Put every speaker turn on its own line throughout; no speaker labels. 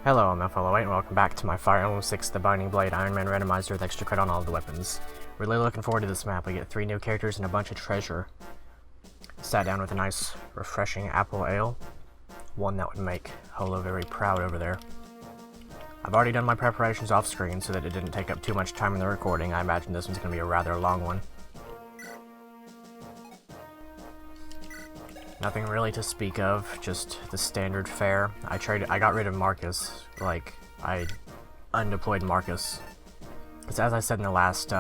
Hello, I'm FE6 and welcome back to my Fire Emblem 6 The Binding Blade Ironman Randomizer with extra credit on all of the weapons. Really looking forward to this map. We get 3 new characters and a bunch of treasure. Sat down with a nice, refreshing apple ale. One that would make Holo very proud over there. I've already done my preparations off screen so that it didn't take up too much time in the recording. I imagine this one's going to be a rather long one. Nothing really to speak of, just the standard fare. I got rid of Marcus, like, I undeployed Marcus. Because as I said in the last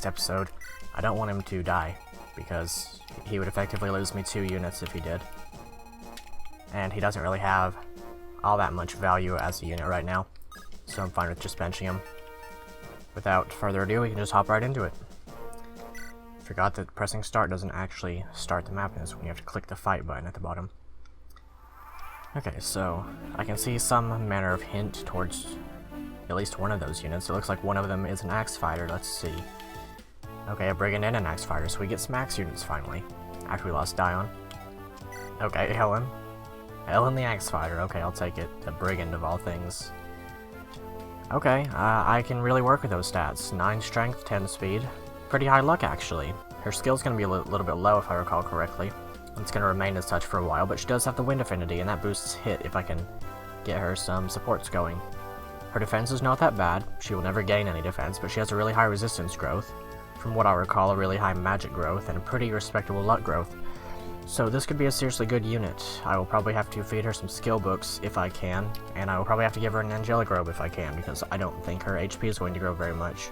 episode, I don't want him to die, because he would effectively lose me 2 units if he did. And he doesn't really have all that much value as a unit right now, so I'm fine with just benching him. Without further ado, we can just hop right into it. Forgot that pressing start doesn't actually start the map in this one. You have to click the fight button at the bottom. Okay, so I can see some manner of hint towards at least one of those units. It looks like one of them is an axe fighter. Let's see. Okay, a brigand and an axe fighter, so we get some axe units finally, after we lost Dion. Okay, Helen the axe fighter. Okay, I'll take it. The brigand of all things. Okay, I can really work with those stats. 9 strength, 10 speed. Pretty high luck, actually. Her skill's going to be a little bit low, if I recall correctly. It's going to remain as such for a while, but she does have the wind affinity, and that boosts hit if I can get her some supports going. Her defense is not that bad. She will never gain any defense, but she has a really high resistance growth. From what I recall, a really high magic growth, and a pretty respectable luck growth. So this could be a seriously good unit. I will probably have to feed her some skill books if I can, and I will probably have to give her an angelic robe if I can, because I don't think her HP is going to grow very much.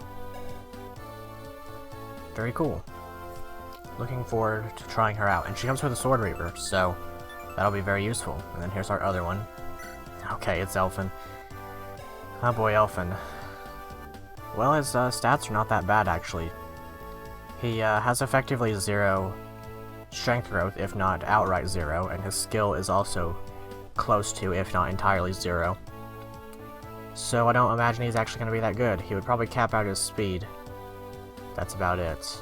Very cool. Looking forward to trying her out. And she comes with a Sword Reaver, so that'll be very useful. And then here's our other one. Okay, it's Elfin. Oh boy, Elfin. Well, his stats are not that bad, actually. He has effectively 0 strength growth, if not outright 0, and his skill is also close to, if not entirely 0. So I don't imagine he's actually going to be that good. He would probably cap out his speed. That's about it.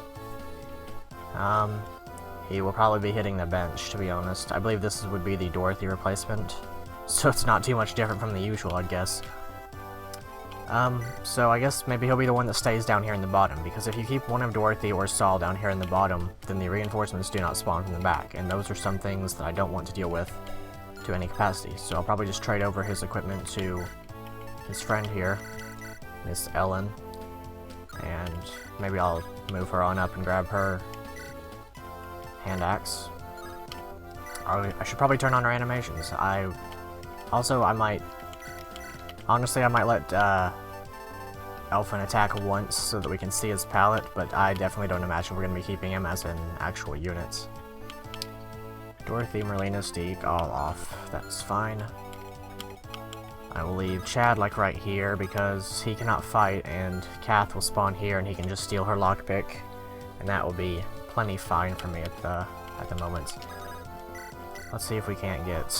He will probably be hitting the bench, to be honest. I believe this would be the Dorothy replacement, so it's not too much different from the usual, I guess. So I guess maybe he'll be the one that stays down here in the bottom, because if you keep one of Dorothy or Saul down here in the bottom, then the reinforcements do not spawn from the back, and those are some things that I don't want to deal with to any capacity. So I'll probably just trade over his equipment to his friend here, Miss Ellen. And maybe I'll move her on up and grab her hand axe. I should probably turn on her animations. I might let Elfin attack once so that we can see his palette, but I definitely don't imagine we're going to be keeping him as an actual unit. Dorothy, Merlina, Steak, all off. That's fine. I will leave Chad like right here because he cannot fight, and Kath will spawn here and he can just steal her lockpick, and that will be plenty fine for me at the moment. Let's see if we can't get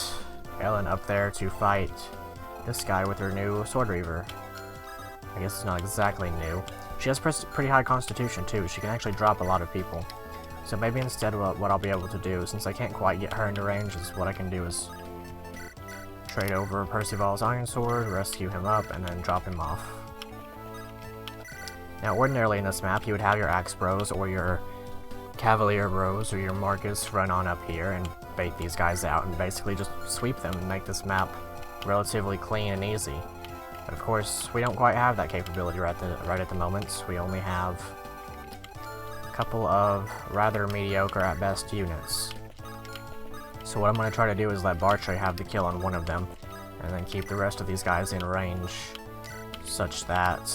Ellen up there to fight this guy with her new Sword Reaver. I guess it's not exactly new. She has pretty high constitution too. She can actually drop a lot of people. So maybe instead what I'll be able to do, since I can't quite get her into range, is what I can do is trade over Percival's Iron Sword, rescue him up, and then drop him off. Now, ordinarily in this map, you would have your Axe Bros, or your Cavalier Bros, or your Marcus run on up here and bait these guys out, and basically just sweep them and make this map relatively clean and easy. But of course, we don't quite have that capability right at the moment. We only have a couple of rather mediocre at best units. So what I'm going to try to do is let Bartre have the kill on one of them, and then keep the rest of these guys in range, such that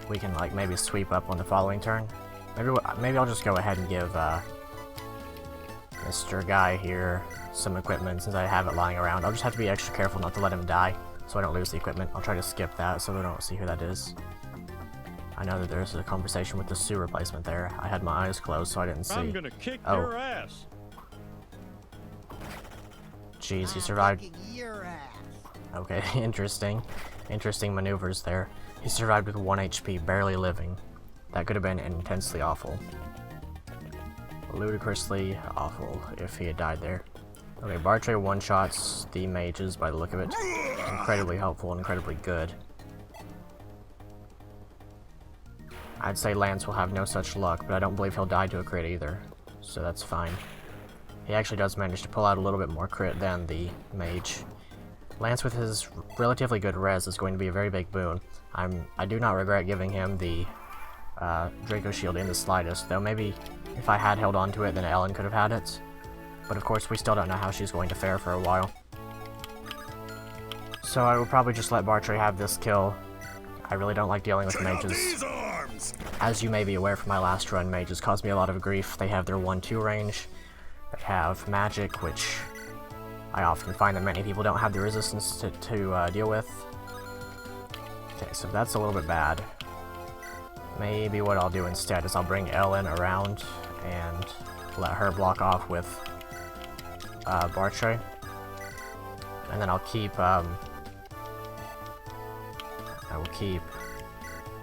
we can like maybe sweep up on the following turn. Maybe I'll just go ahead and give Mr. Guy here some equipment since I have it lying around. I'll just have to be extra careful not to let him die, so I don't lose the equipment. I'll try to skip that so we don't see who that is. I know that there's a conversation with the Sue replacement there. I had my eyes closed, so I didn't see.
I'm gonna kick your ass.
Jeez, he survived. Okay, interesting maneuvers there. He survived with 1 HP, barely living. That could have been intensely awful. Ludicrously awful if he had died there. Okay, Bartre one-shots the mages by the look of it. Incredibly helpful and incredibly good. I'd say Lance will have no such luck, but I don't believe he'll die to a crit either, so that's fine. He actually does manage to pull out a little bit more crit than the mage. Lance with his relatively good res is going to be a very big boon. I do not regret giving him the Draco Shield in the slightest, though maybe if I had held on to it, then Ellen could have had it. But of course, we still don't know how she's going to fare for a while. So I will probably just let Bartre have this kill. I really don't like dealing with mages. As you may be aware from my last run, mages cause me a lot of grief. They have their 1-2 range. They have magic, which I often find that many people don't have the resistance to deal with. Okay, so that's a little bit bad. Maybe what I'll do instead is I'll bring Ellen around and let her block off with Bartre. And then I'll keep I will keep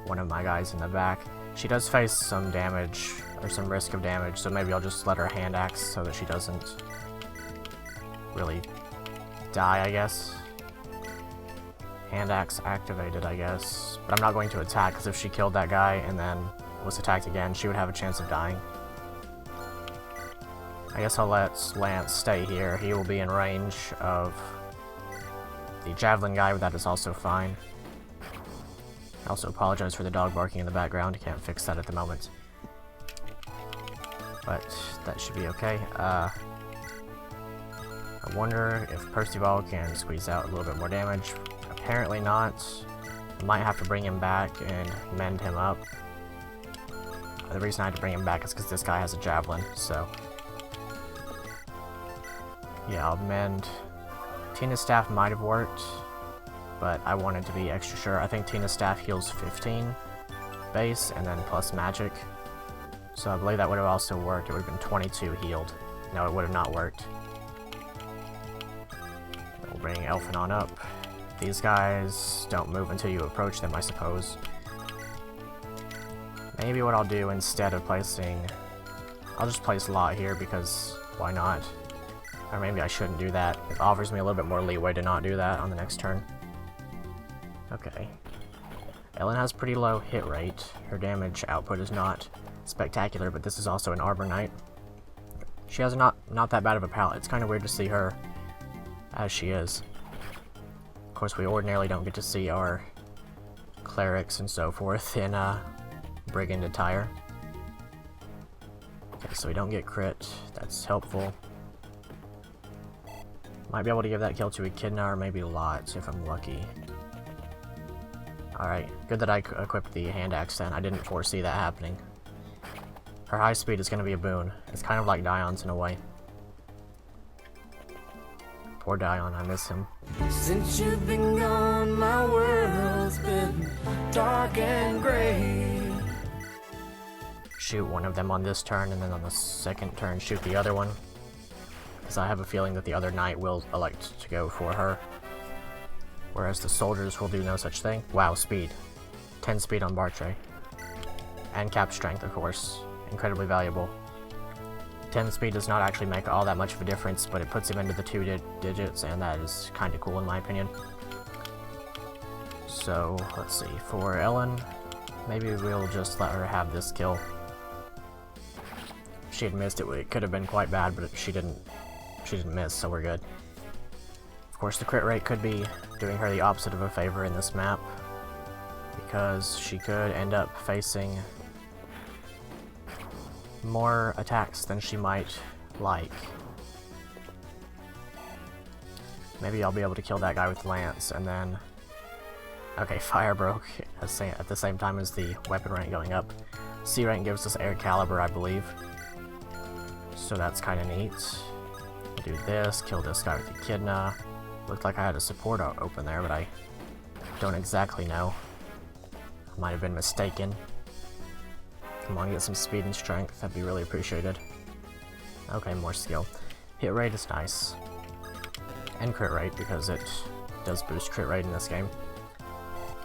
one of my guys in the back. She does face some damage, or some risk of damage, so maybe I'll just let her hand axe so that she doesn't really die, I guess. Hand axe activated, I guess. But I'm not going to attack, because if she killed that guy and then was attacked again, she would have a chance of dying. I guess I'll let Lance stay here. He will be in range of the javelin guy, but that is also fine. I also apologize for the dog barking in the background. Can't fix that at the moment. But that should be okay. I wonder if Percival can squeeze out a little bit more damage. Apparently not. I might have to bring him back and mend him up. The reason I had to bring him back is because this guy has a javelin, so... yeah, I'll mend. Tina's staff might have worked, but I wanted to be extra sure. I think Tina's staff heals 15 base and then plus magic. So I believe that would have also worked. It would have been 22 healed. No, it would have not worked. We'll bring Elfin on up. These guys don't move until you approach them, I suppose. Maybe what I'll do instead of placing... I'll just place Lot here because why not? Or maybe I shouldn't do that. It offers me a little bit more leeway to not do that on the next turn. Okay. Ellen has pretty low hit rate. Her damage output is not spectacular, but this is also an Arbor Knight. She has not that bad of a palette. It's kind of weird to see her as she is. Of course, we ordinarily don't get to see our clerics and so forth in Brigand attire. Okay, so we don't get crit. That's helpful. Might be able to give that kill to Echidna or maybe Lot if I'm lucky. Alright, good that I equipped the hand axe then. I didn't foresee that happening. Her high speed is going to be a boon. It's kind of like Dion's in a way. Poor Dion, I miss him.
Since you've been gone, my world's been dark and gray.
Shoot one of them on this turn, and then on the second turn shoot the other one. Because I have a feeling that the other knight will elect to go for her. Whereas the soldiers will do no such thing. Wow, speed. 10 speed on Bartre. And cap strength, of course. Incredibly valuable. 10 speed does not actually make all that much of a difference, but it puts him into the 2 digits, and that is kind of cool in my opinion. So, let's see. For Ellen, maybe we'll just let her have this kill. If she had missed it, it could have been quite bad, but she didn't miss, so we're good. Of course, the crit rate could be doing her the opposite of a favor in this map, because she could end up facing more attacks than she might like. Maybe I'll be able to kill that guy with Lance, and then... okay, fire broke at the same time as the weapon rank going up. C rank gives us air caliber, I believe. So that's kind of neat. Do this, kill this guy with Echidna. Looked like I had a support open there, but I don't exactly know. I might have been mistaken. Come on, get some speed and strength. That'd be really appreciated. Okay, more skill. Hit rate is nice. And crit rate, because it does boost crit rate in this game.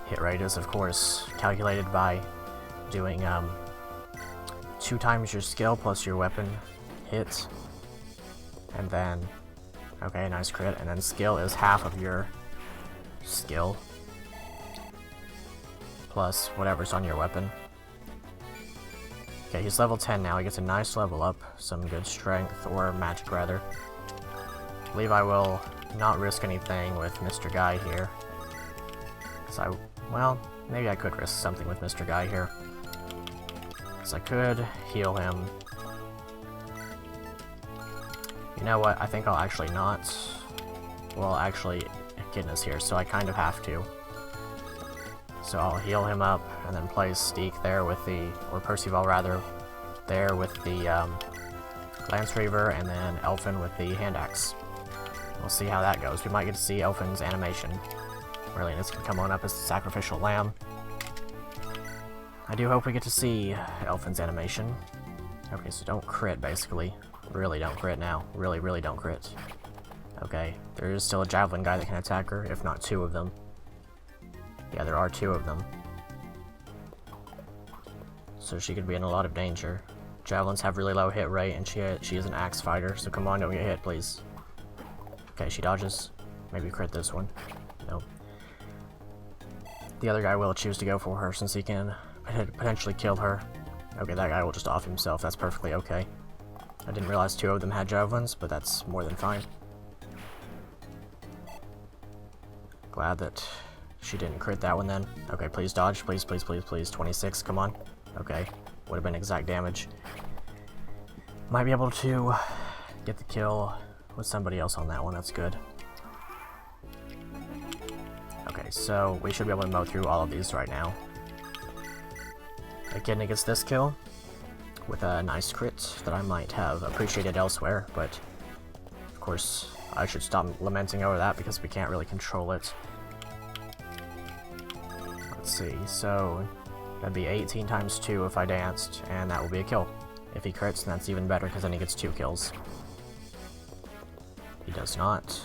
Hit rate is, of course, calculated by doing 2 times your skill plus your weapon hit. And then Okay, nice crit. And then skill is half of your skill. Plus whatever's on your weapon. Okay, he's level 10 now. He gets a nice level up. Some good strength, or magic rather. I believe I will not risk anything with Mr. Guy here. Because well, maybe I could risk something with Mr. Guy here. Because I could heal him. You know what, I think I'll actually not. Well, actually, Echidna's is here, so I kind of have to. So I'll heal him up, and then play Steek there with the, or Percival rather, there with the Lance Reaver, and then Elfin with the Hand Axe. We'll see how that goes. We might get to see Elfin's animation. Merlinus can come on up as the Sacrificial Lamb. I do hope we get to see Elfin's animation. Okay, so don't crit, basically. Really don't crit now. Really, really don't crit. Okay, there is still a Javelin guy that can attack her, if not two of them. Yeah, there are two of them. So she could be in a lot of danger. Javelins have really low hit rate, and she is an axe fighter, so come on, don't get hit, please. Okay, she dodges. Maybe crit this one. Nope. The other guy will choose to go for her, since he can potentially kill her. Okay, that guy will just off himself, that's perfectly okay. I didn't realize two of them had javelins, but that's more than fine. Glad that she didn't crit that one then. Okay, please dodge. Please, please, please, please. 26, come on. Okay, would have been exact damage. Might be able to get the kill with somebody else on that one, that's good. Okay, so we should be able to mow through all of these right now. Echidna gets this kill with a nice crit that I might have appreciated elsewhere, but of course I should stop lamenting over that because we can't really control it. Let's see, so that'd be 18 times 2 if I danced, and that will be a kill. If he crits, then that's even better because then he gets 2 kills. He does not.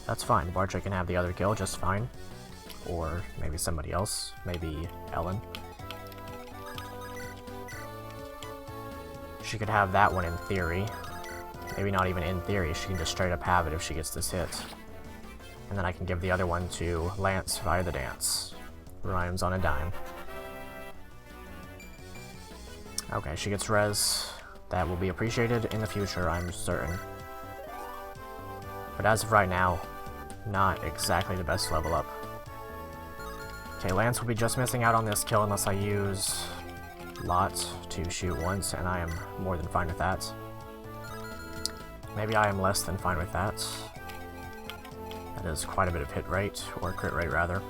That's fine, Bartre can have the other kill just fine. Or maybe somebody else, maybe Ellen. She could have that one in theory. Maybe not even in theory, she can just straight up have it if she gets this hit. And then I can give the other one to Lance via the dance. Rhymes on a dime. Okay, she gets res. That will be appreciated in the future, I'm certain. But as of right now, not exactly the best level up. Okay, Lance will be just missing out on this kill unless I use Lot to shoot once, and I am more than fine with that. Maybe I am less than fine with that. That is quite a bit of hit rate, or crit rate rather.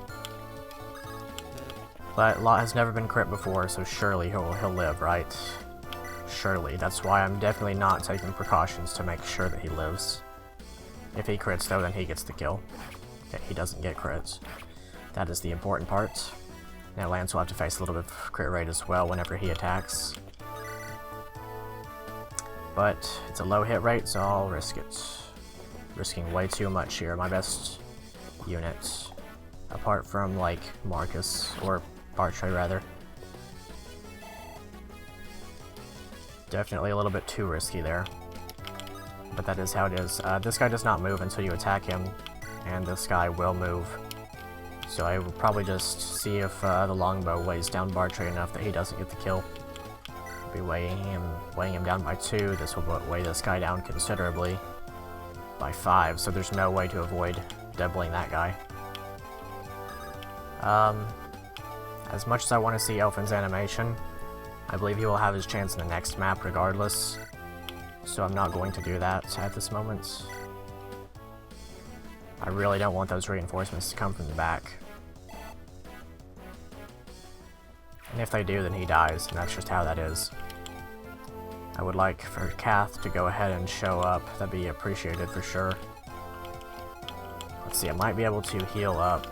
But Lot has never been crit before, so surely he'll live, right? Surely. That's why I'm definitely not taking precautions to make sure that he lives. If he crits though, then he gets the kill. Okay, he doesn't get crits. That is the important part. Now Lance will have to face a little bit of crit rate as well whenever he attacks. But it's a low hit rate, so I'll risk it. Risking way too much here. My best unit, apart from like Marcus, or Bartre rather. Definitely a little bit too risky there. But that is how it is. This guy does not move until you attack him, and this guy will move. So I will probably just see if the longbow weighs down Bartre enough that he doesn't get the kill. I'll be weighing him down by 2. This will weigh this guy down considerably by 5, so there's no way to avoid doubling that guy. As much as I want to see Elfin's animation, I believe he will have his chance in the next map regardless, so I'm not going to do that at this moment. I really don't want those reinforcements to come from the back. And if they do, then he dies, and that's just how that is. I would like for Kath to go ahead and show up. That'd be appreciated for sure. Let's see, I might be able to heal up.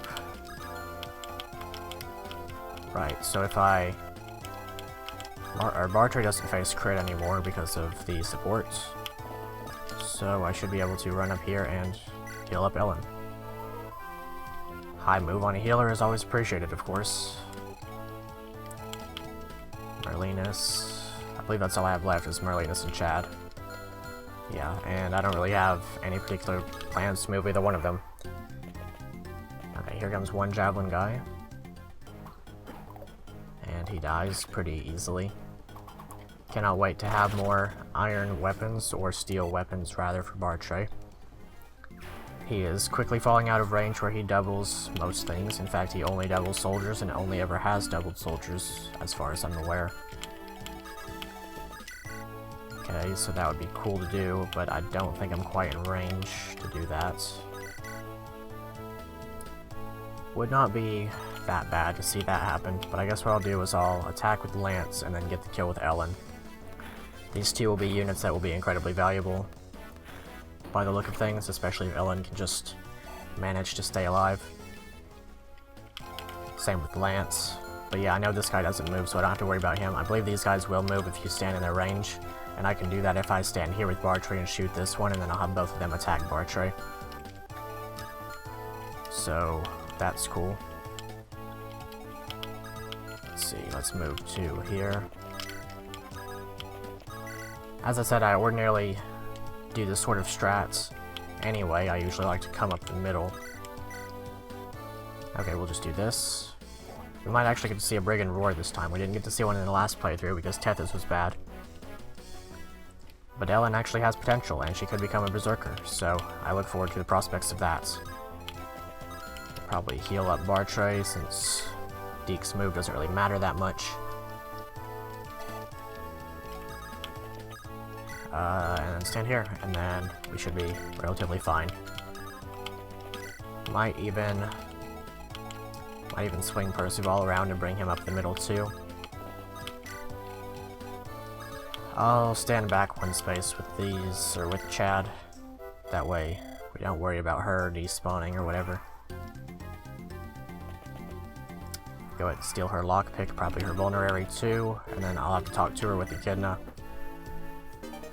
Right, so if Bartre doesn't face crit anymore because of the support. So I should be able to run up here and heal up Ellen. High move on a healer is always appreciated, of course. Merlinus. I believe that's all I have left is Merlinus and Chad. Yeah, and I don't really have any particular plans to move either one of them. Okay, here comes one javelin guy. And he dies pretty easily. Cannot wait to have more iron weapons, or steel weapons rather, for Bartray. He is quickly falling out of range where he doubles most things. In fact, he only doubles soldiers and only ever has doubled soldiers, as far as I'm aware. Okay, so that would be cool to do, but I don't think I'm quite in range to do that. Would not be that bad to see that happen, but I guess what I'll do is I'll attack with Lance and then get the kill with Ellen. These two will be units that will be incredibly valuable by the look of things, especially if Ellen can just manage to stay alive. Same with Lance. But yeah, I know this guy doesn't move, so I don't have to worry about him. I believe these guys will move if you stand in their range, and I can do that if I stand here with Bartray and shoot this one, and then I'll have both of them attack Bartray. So that's cool. Let's see, let's move to here. As I said, I ordinarily do this sort of strats anyway. I usually like to come up the middle. Okay, we'll just do this. We might actually get to see a Brigand Roar this time. We didn't get to see one in the last playthrough because Tethys was bad. But Ellen actually has potential, and she could become a Berserker, so I look forward to the prospects of that. Probably heal up Bartray, since Deke's move doesn't really matter that much. And then stand here, and then we should be relatively fine. Might even swing Percival around and bring him up the middle too. I'll stand back one space with these, or with Chad. That way we don't worry about her despawning or whatever. Go ahead and steal her lockpick, probably her vulnerary too, and then I'll have to talk to her with Echidna.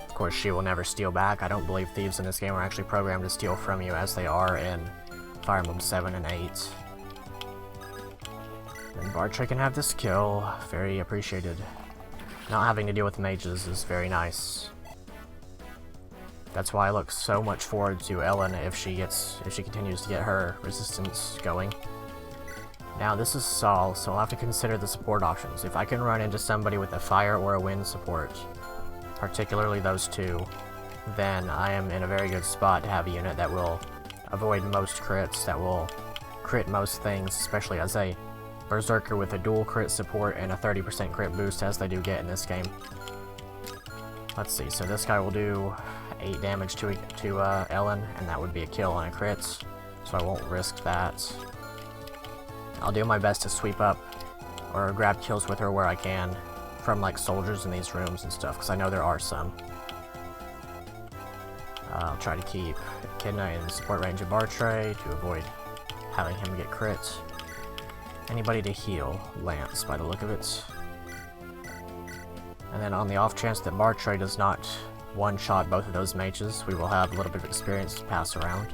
Of course, she will never steal back. I don't believe thieves in this game are actually programmed to steal from you as they are in Fire Emblem 7 and 8. And Bartray can have this kill. Very appreciated. Not having to deal with mages is very nice. That's why I look so much forward to Ellen if she continues to get her resistance going. Now this is Saul, so I'll have to consider the support options. If I can run into somebody with a fire or a wind support, particularly those two, then I am in a very good spot to have a unit that will avoid most crits, that will crit most things, especially as a Berserker with a dual crit support and a 30% crit boost as they do get in this game. Let's see, so this guy will do 8 damage to Ellen, and that would be a kill on a crit, so I won't risk that. I'll do my best to sweep up or grab kills with her where I can from like soldiers in these rooms and stuff, because I know there are some. I'll try to keep Echidna in support range of Bartray to avoid having him get crits. Anybody to heal? Lance, by the look of it. And then on the off chance that Bartray does not one-shot both of those mages, we will have a little bit of experience to pass around.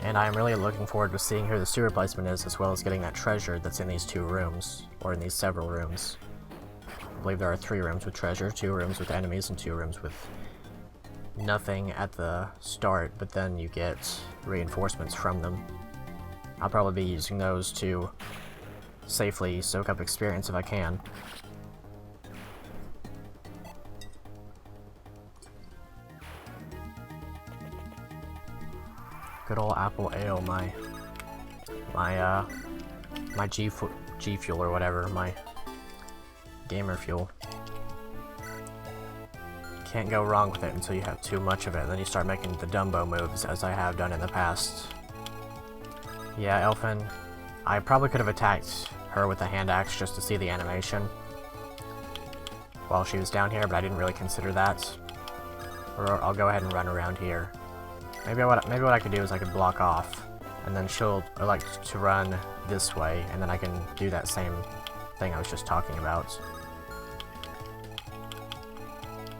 And I am really looking forward to seeing who the sewer placement is, as well as getting that treasure that's in these 2 rooms, or in these several rooms. I believe there are 3 rooms with treasure, 2 rooms with enemies, and 2 rooms with nothing at the start, but then you get reinforcements from them. I'll probably be using those to safely soak up experience if I can. Good old apple ale, my G fuel or whatever, my gamer fuel. Can't go wrong with it until you have too much of it, and then you start making the Dumbo moves, as I have done in the past. Yeah, Elfin, I probably could have attacked her with a hand axe just to see the animation while she was down here, but I didn't really consider that. Or I'll go ahead and run around here. Maybe what I could do is I could block off, and then she'll elect to run this way, and then I can do that same thing I was just talking about.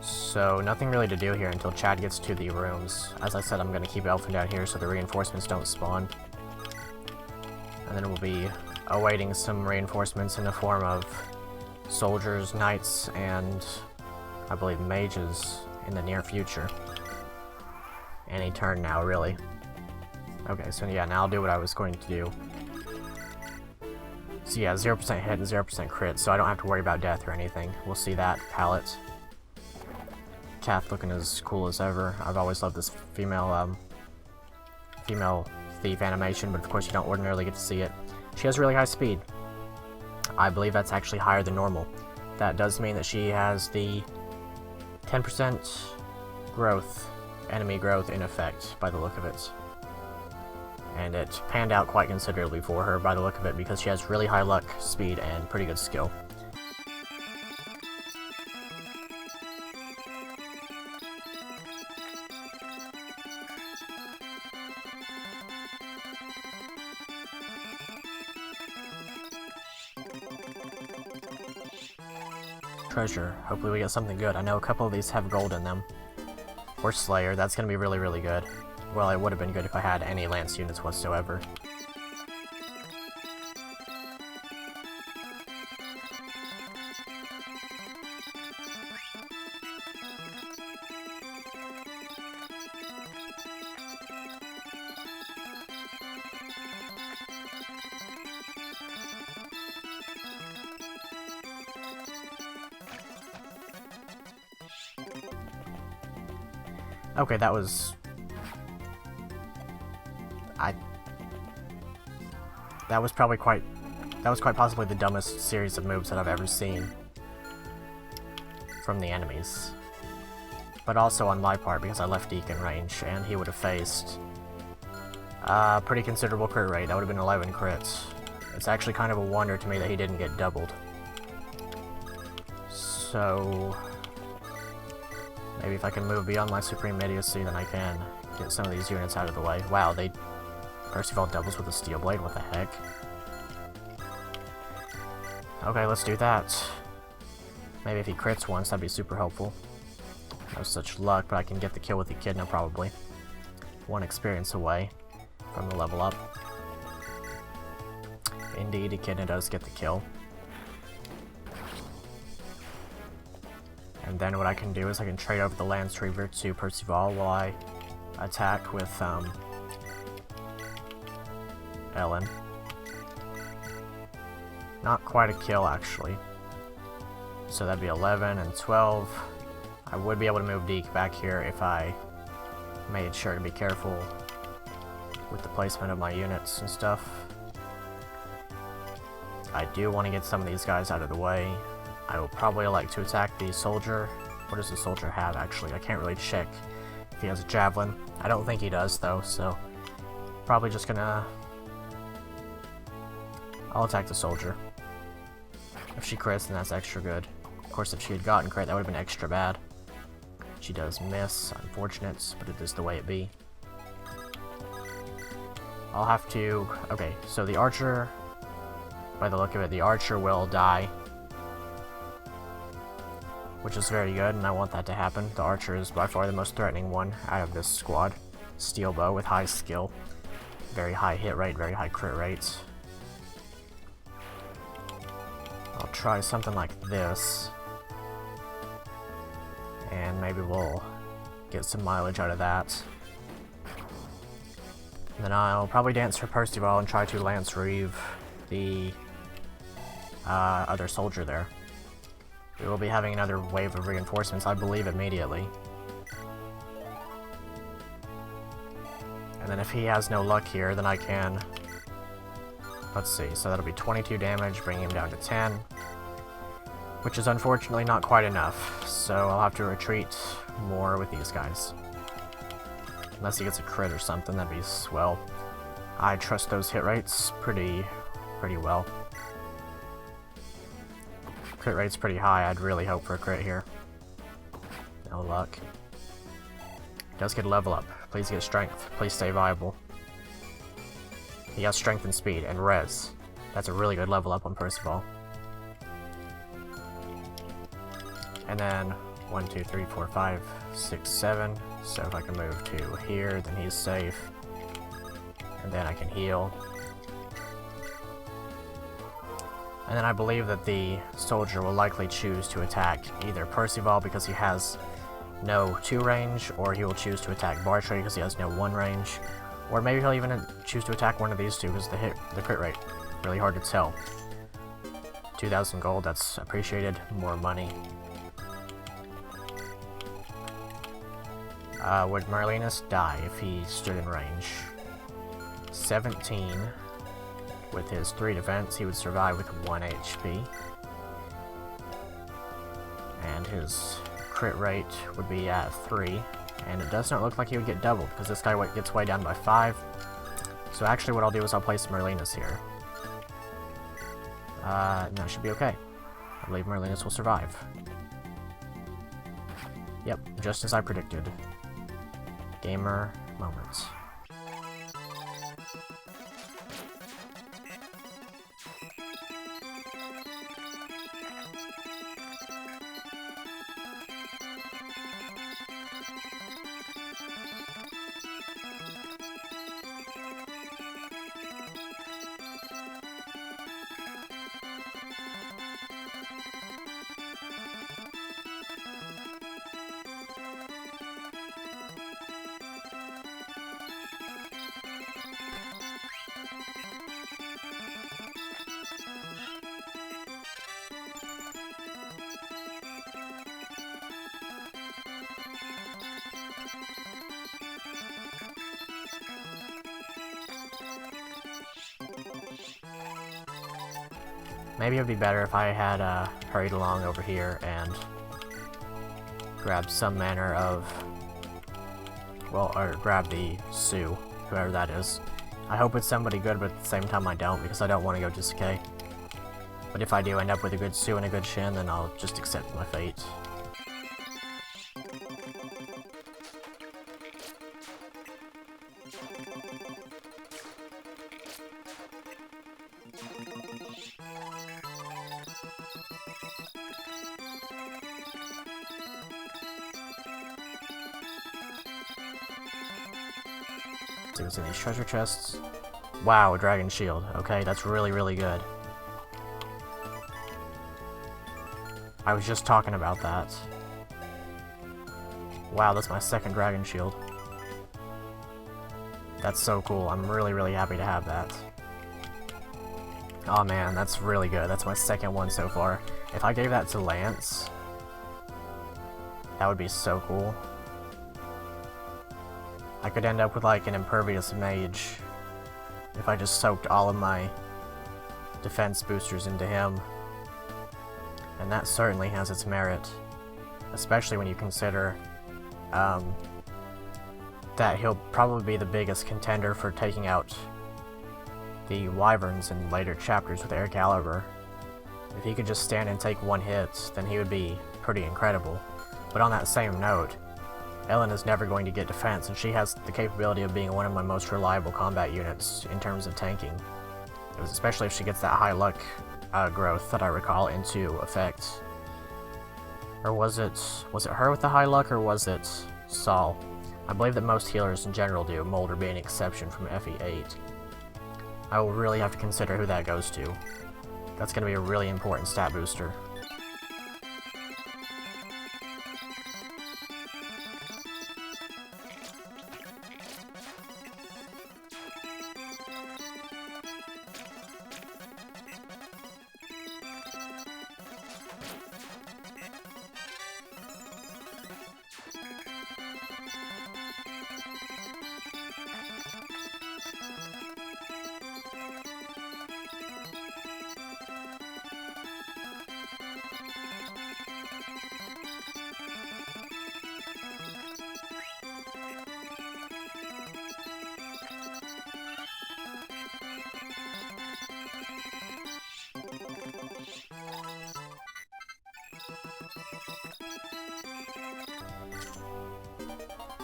So nothing really to do here until Chad gets to the rooms. As I said, I'm going to keep Elfin down here so the reinforcements don't spawn. And then we'll be awaiting some reinforcements in the form of soldiers, knights, and I believe mage is in the near future. Any turn now, really. Okay, so yeah, now I'll do what I was going to do. So yeah, 0% hit and 0% crit, so I don't have to worry about death or anything. We'll see that palette. Kath looking as cool as ever. I've always loved this female thief animation, but of course you don't ordinarily get to see it. She has really high speed. I believe that's actually higher than normal. That does mean that she has the 10% growth, enemy growth in effect, by the look of it. And it panned out quite considerably for her by the look of it, because she has really high luck, speed, and pretty good skill. Treasure. Hopefully we get something good. I know a couple of these have gold in them. Or Slayer. That's going to be really, really good. Well, it would have been good if I had any Lance units whatsoever. Okay, that was... That was quite possibly the dumbest series of moves that I've ever seen from the enemies. But also on my part, because I left Deke in range, and he would have faced a pretty considerable crit rate. That would have been 11 crits. It's actually kind of a wonder to me that he didn't get doubled. So... maybe if I can move beyond my supreme immediacy, then I can get some of these units out of the way. Wow, Percival doubles with a steel blade, what the heck? Okay, let's do that. Maybe if he crits once, that'd be super helpful. No such luck, but I can get the kill with the Echidna probably. 1 experience away from the level up. Indeed, Echidna does get the kill. And then what I can do is I can trade over the Lance Reaver to Percival while I attack with Ellen. Not quite a kill, actually. So that'd be 11 and 12. I would be able to move Deke back here if I made sure to be careful with the placement of my units and stuff. I do want to get some of these guys out of the way. I will probably like to attack the soldier. What does the soldier have, actually? I can't really check if he has a javelin. I don't think he does, though, so... probably just gonna... I'll attack the soldier. If she crits, then that's extra good. Of course, if she had gotten crit, that would have been extra bad. She does miss, unfortunate, but it is the way it be. I'll have to... okay, so the archer... by the look of it, the archer will die. Which is very good, and I want that to happen. The archer is by far the most threatening one out of this squad. Steel bow with high skill. Very high hit rate, very high crit rate. I'll try something like this. And maybe we'll get some mileage out of that. And then I'll probably dance for Percival and try to Lance Reeve the other soldier there. We will be having another wave of reinforcements, I believe, immediately. And then if he has no luck here, then I can... let's see, so that'll be 22 damage, bringing him down to 10. Which is unfortunately not quite enough, so I'll have to retreat more with these guys. Unless he gets a crit or something, that'd be swell. I trust those hit rates pretty well. Crit rate's pretty high, I'd really hope for a crit here. No luck. Does get a level up. Please get strength. Please stay viable. He has strength and speed, and res. That's a really good level up on Percival. And then 1, 2, 3, 4, 5, 6, 7. So if I can move to here, then he's safe. And then I can heal. And then I believe that the soldier will likely choose to attack either Percival because he has no 2 range, or he will choose to attack Bartray because he has no 1 range, or maybe he'll even choose to attack one of these two because the crit rate, really hard to tell. 2,000 gold, that's appreciated, more money. Would Marlenus die if he stood in range? 17. With his 3 defense, he would survive with 1 HP. And his crit rate would be at 3. And it does not look like he would get doubled, because this guy gets way down by 5. So actually what I'll do is I'll place Marlenus here. And that should be okay. I believe Marlenus will survive. Yep, just as I predicted. Gamer moments. Maybe it would be better if I had hurried along over here and grabbed some manner of, well, or grab the Sioux, whoever that is. I hope it's somebody good, but at the same time I don't, because I don't want to go to Sacae. But if I do end up with a good Sioux and a good Shin, then I'll just accept my fate. See what's in these treasure chests. Wow, a dragon shield. Okay, that's really, really good. I was just talking about that. Wow, that's my 2nd dragon shield. That's so cool. I'm really, really happy to have that. Oh man, that's really good. That's my 2nd one so far. If I gave that to Lance, that would be so cool. I could end up with like an impervious mage if I just soaked all of my defense boosters into him. And that certainly has its merit, especially when you consider that he'll probably be the biggest contender for taking out the Wyverns in later chapters with Air Caliber. If he could just stand and take 1 hit, then he would be pretty incredible. But on that same note, Ellen is never going to get defense, and she has the capability of being one of my most reliable combat units in terms of tanking. Especially if she gets that high luck growth that I recall into effect. Or was it her with the high luck, or was it Saul? I believe that most healers in general do, Molder being an exception from FE8. I will really have to consider who that goes to. That's going to be a really important stat booster.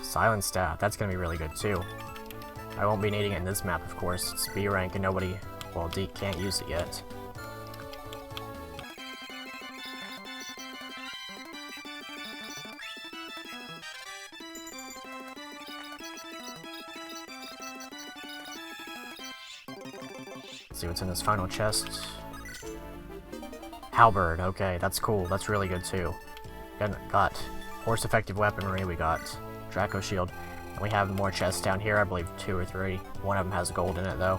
Silent stat, that's gonna be really good too. I won't be needing it in this map, of course. It's B rank and nobody, well, Deke can't use it yet. Let's see what's in this final chest. Halberd, okay, that's cool. That's really good too. Got horse effective weaponry, we got Draco shield, and we have more chests down here, I believe 2 or 3. One of them has gold in it though.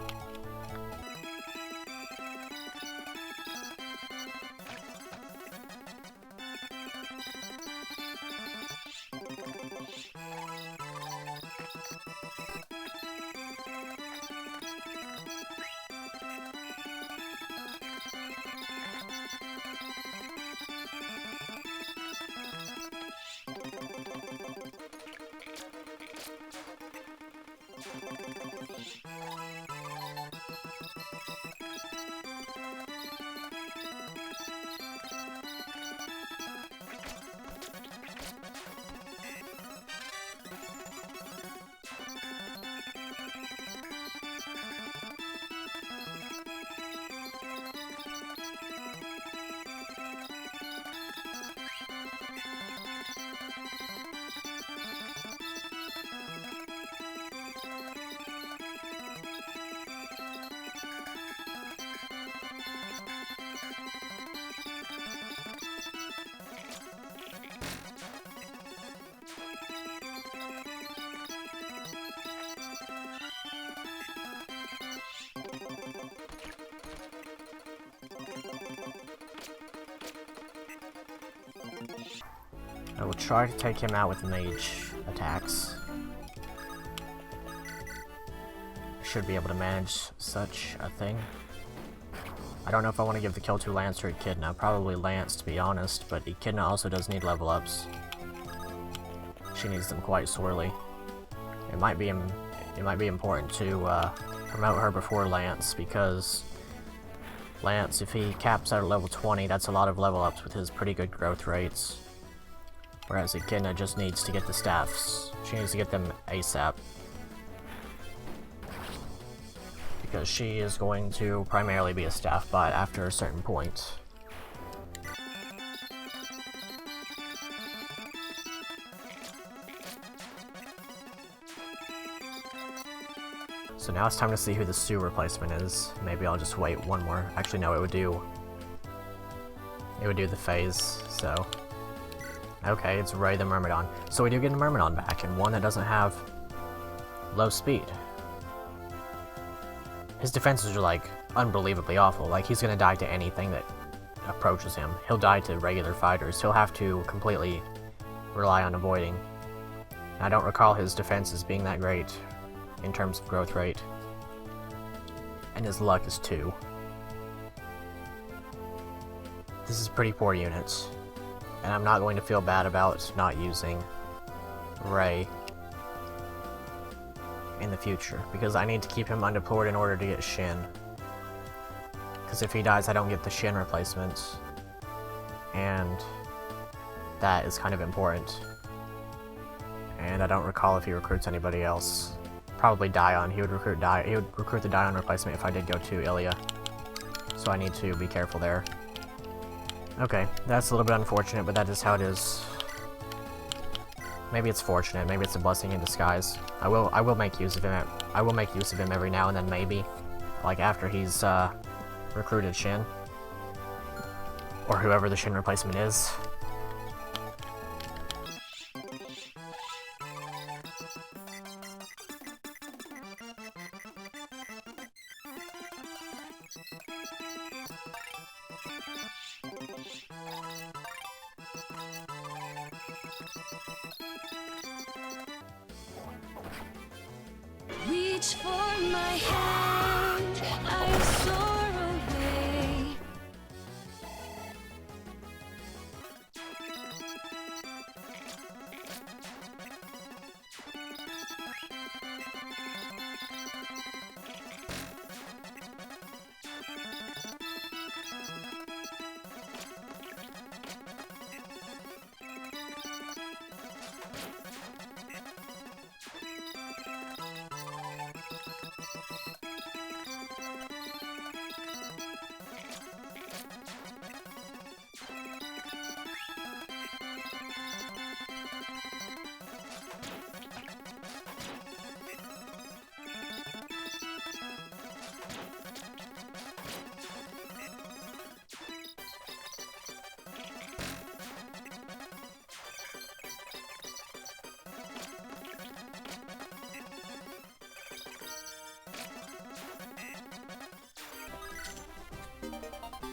I will try to take him out with mage attacks. Should be able to manage such a thing. I don't know if I want to give the kill to Lance or Echidna. Probably Lance, to be honest, but Echidna also does need level ups. She needs them quite sorely. It might be important to promote her before Lance, because Lance, if he caps out at level 20, that's a lot of level ups with his pretty good growth rates. Whereas Echidna just needs to get the staffs. She needs to get them ASAP. Because she is going to primarily be a staff bot after a certain point. So now it's time to see who the Sue replacement is. Maybe I'll just wait one more. Actually, no, it would do the phase, so... Okay, it's Ray the Myrmidon. So we do get a Myrmidon back, and one that doesn't have low speed. His defenses are, like, unbelievably awful. Like, he's gonna die to anything that approaches him. He'll die to regular fighters. He'll have to completely rely on avoiding. I don't recall his defenses being that great in terms of growth rate. And his luck is 2. This is pretty poor units. And I'm not going to feel bad about not using Ray in the future, because I need to keep him undeployed in order to get Shin. Because if he dies, I don't get the Shin replacements, and that is kind of important. And I don't recall if he recruits anybody else. Probably Dion. He would recruit the Dion replacement if I did go to Ilya. So I need to be careful there. Okay, that's a little bit unfortunate, but that is how it is. Maybe it's fortunate, maybe it's a blessing in disguise. I will make use of him. I will make use of him every now and then, maybe, like after he's recruited Shin, or whoever the Shin replacement is.
Reach for my hand, I soar away.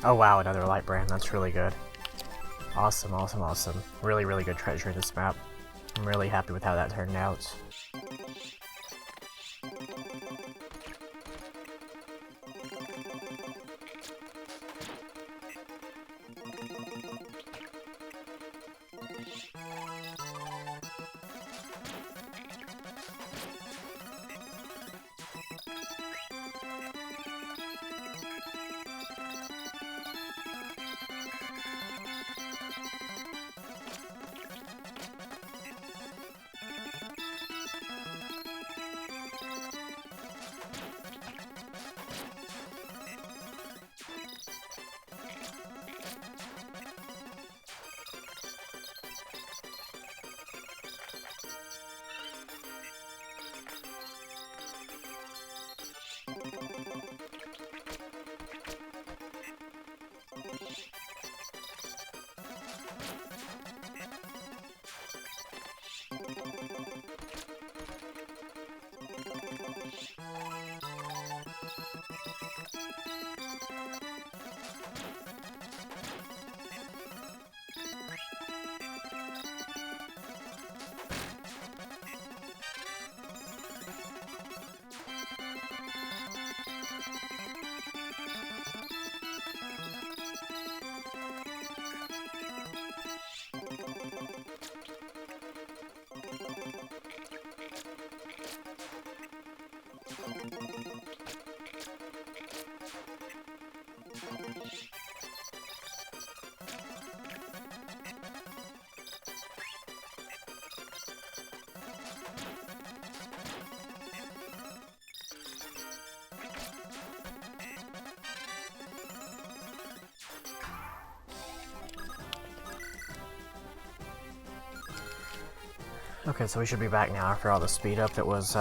Oh wow, another light brand. That's really good. Awesome, awesome, awesome. Really, really good treasure in this map. I'm really happy with how that turned out. Okay, so we should be back now after all the speed up that was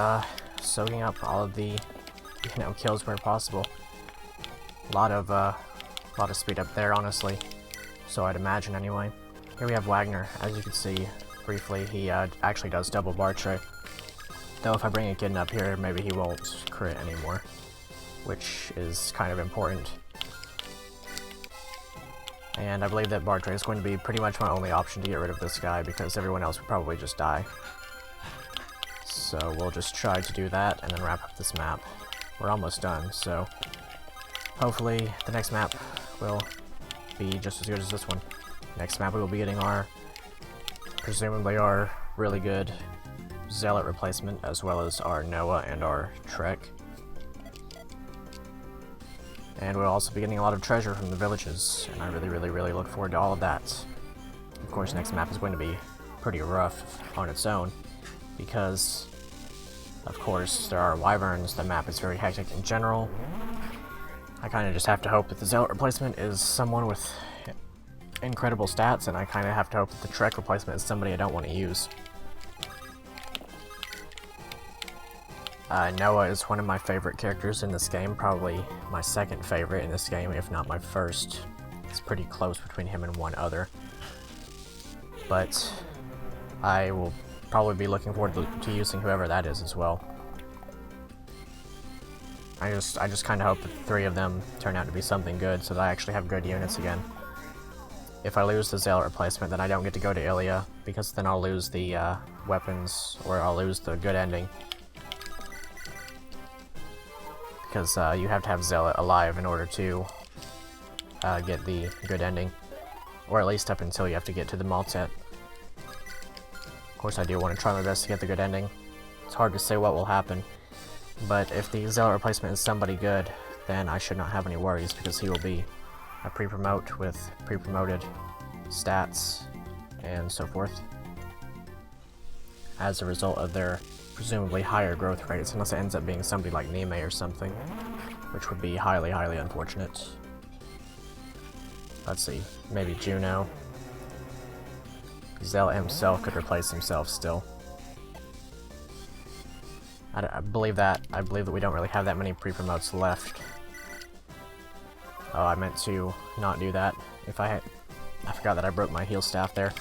soaking up all of the, kills where possible. A lot of speed up there, honestly. So I'd imagine anyway. Here we have Wagner. As you can see briefly, he actually does double bar tray. Though if I bring a kitten up here, maybe he won't crit anymore, which is kind of important. And I believe that bar tray is going to be pretty much my only option to get rid of this guy, because everyone else would probably just die. So we'll just try to do that and then wrap up this map. We're almost done, so hopefully the next map will be just as good as this one. Next map we will be getting presumably our really good Zealot replacement, as well as our Noah and our Trek. And we'll also be getting a lot of treasure from the villages, and I really look forward to all of that. Of course, next map is going to be pretty rough on its own, because, of course, there are wyverns. The map is very hectic in general. I kind of just have to hope that the Zealot replacement is someone with incredible stats, and I kind of have to hope that the Trek replacement is somebody I don't want to use. Noah is one of my favorite characters in this game, probably my second favorite in this game, if not my first. It's pretty close between him and one other. But I will probably be looking forward to using whoever that is as well. I just kind of hope that the three of them turn out to be something good, so that I actually have good units again. If I lose the Zealot replacement, then I don't get to go to Ilia, because then I'll lose the weapons, or I'll lose the good ending. Because you have to have Zealot alive in order to get the good ending. Or at least up until you have to get to the Maltet. Of course, I do want to try my best to get the good ending. It's hard to say what will happen. But if the Zealot replacement is somebody good, then I should not have any worries, because he will be a pre-promote with pre-promoted stats and so forth, as a result of their presumably higher growth rates, unless it ends up being somebody like Nime or something, which would be highly unfortunate. Let's see, maybe Juno. Zealot himself could replace himself still. I believe that we don't really have that many pre-promotes left. Oh, I meant to not do that. I forgot that I broke my heal staff there.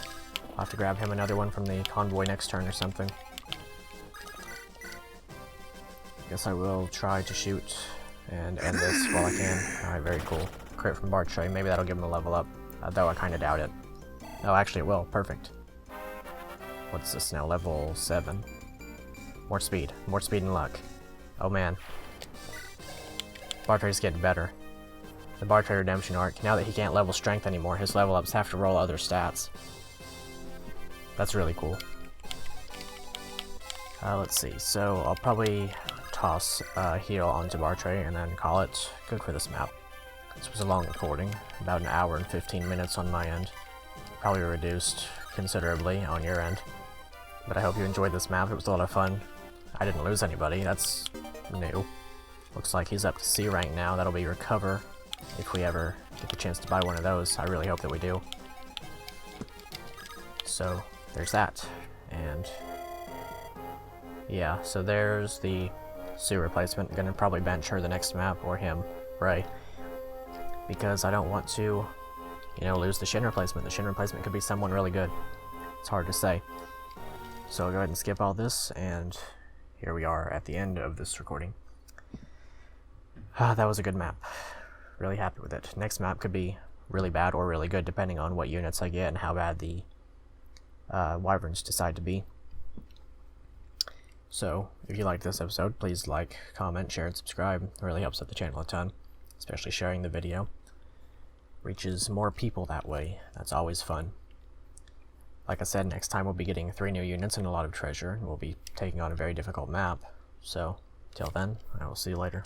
I'll have to grab him another one from the convoy next turn or something. Guess I will try to shoot and end this while I can. Alright, very cool. crit from bar tray. Maybe that'll give him a level up, though I kind of doubt it. Oh, actually it will. Perfect. What's this now? Level 7. More speed and luck. Oh man. Bar tray's getting better. The bar tray redemption arc. Now that he can't level strength anymore, his level ups have to roll other stats. That's really cool. Let's see. So I'll probably toss heal onto bar tray and then call it good for this map. This was a long recording, about an hour and 15 minutes on my end. Probably reduced considerably on your end. But I hope you enjoyed this map. It was a lot of fun. I didn't lose anybody. That's new. Looks like he's up to C rank now. That'll be recover if we ever get the chance to buy one of those. I really hope that we do. So there's that. And yeah, so there's the Sue replacement. Gonna probably bench her the next map, or him, Ray. Because I don't want to, you know, lose the Shin replacement. The Shin replacement could be someone really good. It's hard to say. So I'll go ahead and skip all this, and here we are at the end of this recording. That was a good map. Really happy with it. Next map could be really bad or really good, depending on what units I get and how bad the Wyverns decide to be. So, if you liked this episode, please like, comment, share, and subscribe. It really helps out the channel a ton, especially sharing the video. Reaches more people that way. That's always fun. Like I said, next time we'll be getting 3 new units and a lot of treasure, and we'll be taking on a very difficult map. So, till then, I will see you later.